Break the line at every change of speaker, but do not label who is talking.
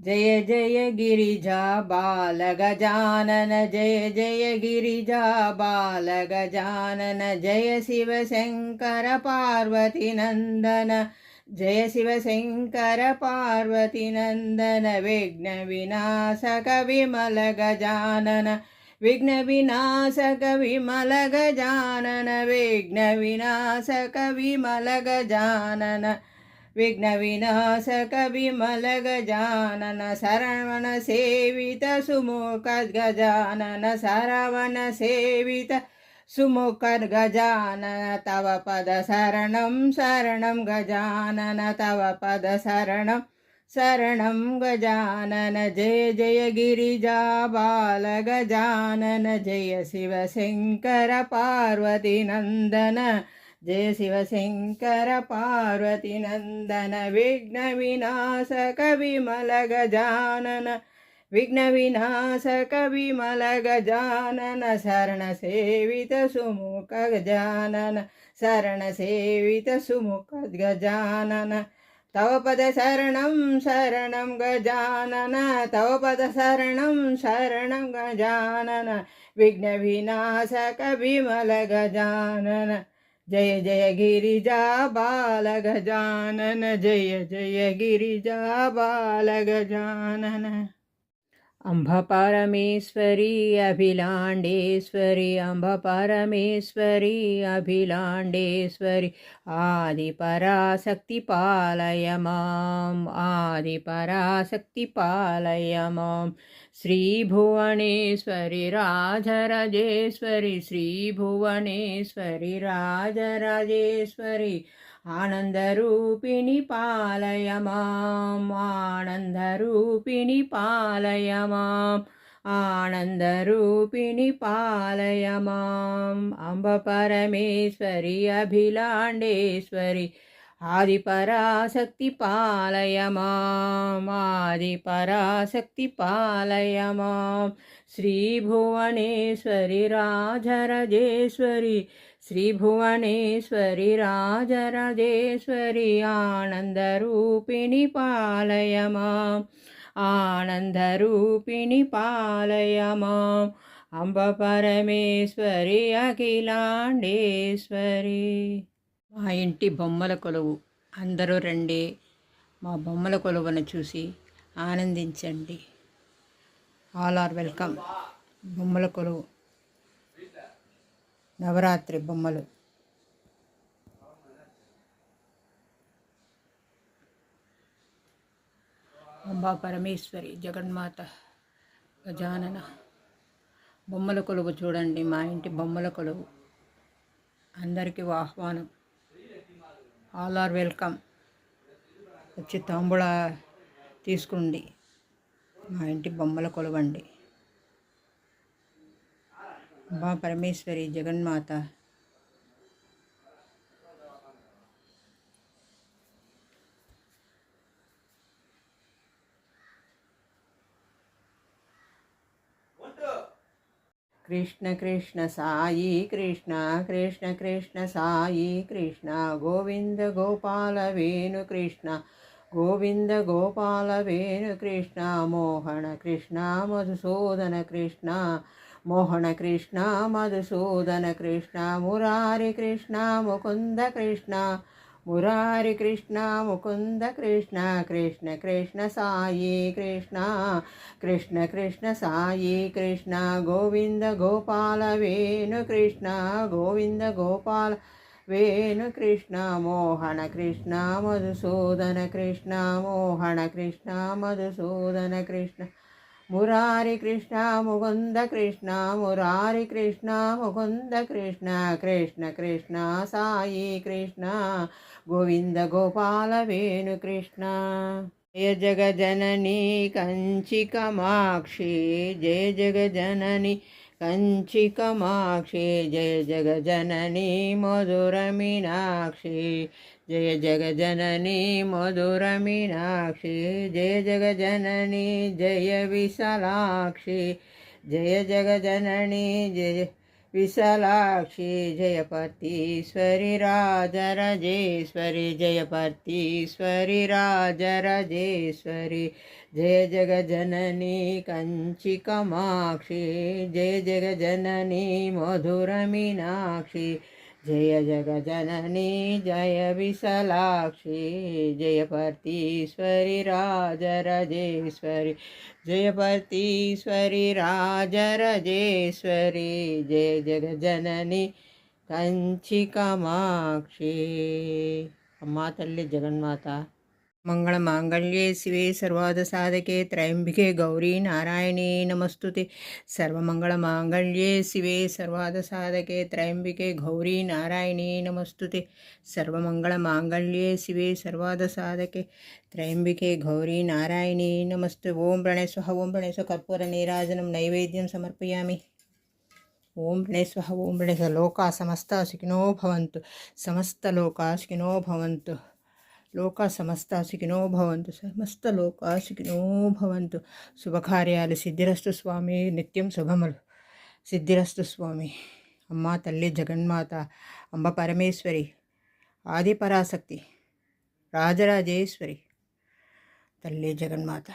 जय जय गिरिजा बाल गजानन जय जय गिरिजा बाल गजानन जय शिव शंकर पार्वती नंदन जय शिव शंकर पार्वती नंदन विघ्न विनाशक विमल गजानन विघ्न विनाशक विमल गजानन विघ्न विनाशक विमल गजानन विघ्न विनाशक विमल गजानन शरवण सेवित सुमुख गजानन शरवण सेवित सुमुख गजानन तव पद शरणं शरणं गजानन तव पद शरणं शरणं गजानन जय जय गिरिजा बाल गजानन जय शिव शंकर पार्वती नंदन जय शिव शंकर पार्वती नंदन विघ्न विनाशक विमल गजानन विघ्न विनाशक विमल गजानन शरण सेवित सुमुख गजानन शरण सेवित सुमुख गजानन तव पद शरणं शरणं गजानन तव पद शरणं शरणं गजानन विघ्न विनाशक विमल गजानन जय जय गिरिजा बाल गजानन जय जय गिरिजा बाल गजानन अंब परमेश्वरी अभिलांडेश्वरी अंब परमेश्वरी अभिलांडेश्वरी आदिपराशक्ति पालय मां आदिपराशक्ति पालय मां श्रीभुवनेश्वरी राजराजेश्वरी श्रीभुवनेश्वरी राजराजेश्वरी आनंदरूपिणी पालय मां आनंदरूपिणी पालय मां आनंदरूपिणी पालय मां अंब परमेश्वरी अभिलांडेश्वरी आदिपराशक्ति पालय मां आदिपराशक्ति पालय मां श्रीभुवनेश्वरी राजराजेश्वरी श्रीभुवनेश्वरी राजराजेश्वरी आनंदरूपिणी पालय मां आनंदरूपिणी पालय मां अंब परमेश्वरी अखिलांडेश्वरी మా ఇంటి బొమ్మల కొలువు అందరూ రండి మా బొమ్మల కొలువును చూసి ఆనందించండి ఆల్ ఆర్ వెల్కమ్ బొమ్మల కొలువు నవరాత్రి బొమ్మలు అంబా పరమేశ్వరి జగన్మాత గజానన బొమ్మల కొలువు చూడండి మా ఇంటి బొమ్మల కొలువు అందరికీ ఆహ్వానం ఆల్ ఆర్ వెల్కమ్ వచ్చి తాంబూల తీసుకోండి మా ఇంటి బొమ్మల కొలవండి అంబా పరమేశ్వరి జగన్మాత कृष्ण कृष्ण साई कृष्ण कृष्ण कृष्ण साई कृष्ण गोविंद गोपाल वेणु कृष्ण गोविंद गोपाल वेणु कृष्ण मोहन कृष्ण मधुसूदन कृष्ण मोहन कृष्ण मधुसूदन कृष्ण मुरारी कृष्ण मुकुंद कृष्ण मुरारी कृष्ण मुकुंद कृष्ण कृष्ण कृष्ण साई कृष्ण कृष्ण कृष्ण साई कृष्ण गोविंद गोपाल वेणु कृष्ण गोविंद गोपाल वेणु कृष्ण मोहन कृष्ण मधुसूदन कृष्ण मोहन कृष्ण मधुसूदन कृष्ण मुरारी कृष्ण मुकुंद कृष्ण मुरारी कृष्ण मुकुंद कृष्ण कृष्ण कृष्ण साई कृष्ण गोविंद गोपाल वेणु कृष्ण जय जगजननी कंची कामाक्षी जय जगजननी कंची कामाक्षी जय जगजननी मधुर मीनाक्षी जय जगजननी मधुर मीनाक्षी जय जगजननी जय विशालाक्षी जय जगजननी जय విశాలాక్షి జయపర్తీశ్వరి రాజరాజేశ్వరి జయపర్తీశ్వరి రాజరాజేశ్వరి జయ జగజనని కంచి కామాక్షి జయ జగజనని మధుర మీనాక్షి జయ జగజనని జయ విశాలాక్షి జయపర్తీశ్వరి రాజరాజేశ్వరి జయపర్తీశ్వరి రాజరాజేశ్వరి జయ జగజనని కంచి కామాక్షి. అమ్మా తల్లి జగన్మాత. మంగళమాంగళ్యే శివే సర్వార్థసాధకే త్రయంబికే గౌరీ నారాయణీ నమస్తుతే. సర్వమంగళమాంగళ్యే శివే సర్వార్థసాధకే త్రయంబికే గౌరీ నారాయణీ నమస్తుతే. సర్వమంగళమాంగళ్యే శివే సర్వార్థసాధకే త్రయంబికే గౌరీ నారాయణీ నమస్తే. ఓం ప్రణేశ్వః ఓం ప్రణేశ్వః కర్పూర నీరాజనం నైవేద్యం సమర్పయామి. ఓం ప్రణేశ్వః ఓం ప్రణేశ్వః. లోకా సమస్త సుఖినో భవంతు. సమస్త లోకా సుఖినో భవంతు. లోకా సమస్త సుఖినో భవంతు. సమస్త లోకా సుఖినో భవంతు. శుభకార్యాలు సిద్ధిరస్తు స్వామి. నిత్యం శుభములు సిద్ధిరస్తు స్వామి. అమ్మా తల్లి జగన్మాత, అంబ పరమేశ్వరి, ఆదిపరాశక్తి, రాజరాజేశ్వరి, తల్లి జగన్మాత.